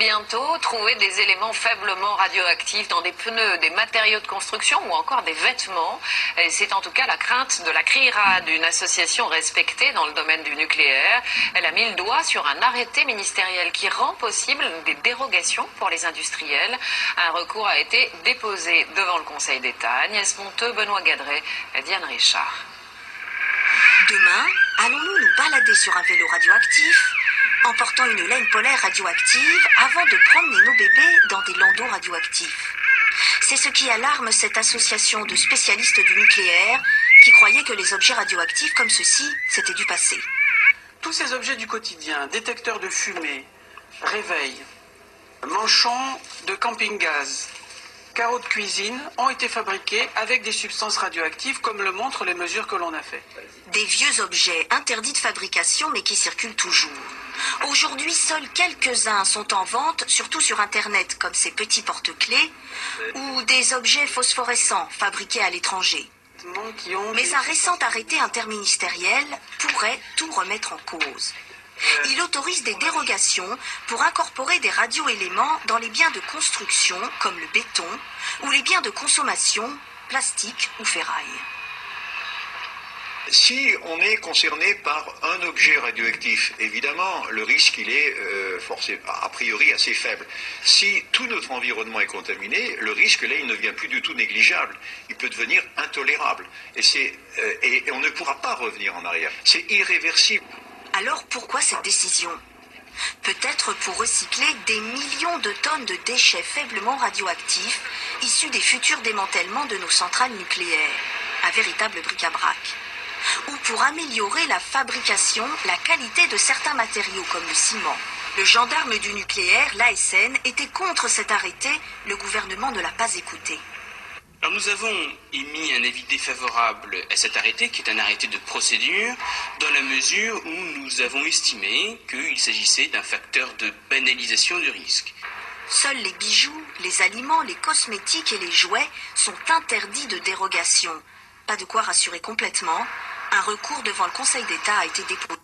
bientôt trouver des éléments faiblement radioactifs dans des pneus, des matériaux de construction ou encore des vêtements. C'est en tout cas la crainte de la CRIRAD, une association respectée dans le domaine du nucléaire. Elle a mis le doigt sur un arrêté ministériel qui rend possible des dérogations pour les industriels. Un recours a été déposé devant le Conseil d'État. Agnès Monteux, Benoît Gadret et Diane Richard. Demain, allons-nous nous balader sur un vélo radioactif en portant une laine polaire radioactive avant de promener nos bébés dans des landaux radioactifs? C'est ce qui alarme cette association de spécialistes du nucléaire qui croyaient que les objets radioactifs comme ceux-ci, c'était du passé. Tous ces objets du quotidien, détecteurs de fumée, réveils, manchons de camping-gaz, carreaux de cuisine ont été fabriqués avec des substances radioactives comme le montrent les mesures que l'on a faites. Des vieux objets interdits de fabrication mais qui circulent toujours. Aujourd'hui, seuls quelques-uns sont en vente, surtout sur Internet, comme ces petits porte-clés ou des objets phosphorescents fabriqués à l'étranger. Mais un récent arrêté interministériel pourrait tout remettre en cause. Il autorise des dérogations pour incorporer des radioéléments dans les biens de construction, comme le béton, ou les biens de consommation, plastique ou ferraille. Si on est concerné par un objet radioactif, évidemment, le risque, il est a priori assez faible. Si tout notre environnement est contaminé, le risque, là, il ne devient plus du tout négligeable. Il peut devenir intolérable. Et on ne pourra pas revenir en arrière. C'est irréversible. Alors pourquoi cette décision ? Peut-être pour recycler des millions de tonnes de déchets faiblement radioactifs issus des futurs démantèlements de nos centrales nucléaires. Un véritable bric-à-brac. Ou pour améliorer la fabrication, la qualité de certains matériaux comme le ciment. Le gendarme du nucléaire, l'ASN, était contre cet arrêté. Le gouvernement ne l'a pas écouté. Alors nous avons émis un avis défavorable à cet arrêté, qui est un arrêté de procédure, dans la mesure où nous avons estimé qu'il s'agissait d'un facteur de banalisation du risque. Seuls les bijoux, les aliments, les cosmétiques et les jouets sont interdits de dérogation. Pas de quoi rassurer complètement. Un recours devant le Conseil d'État a été déposé.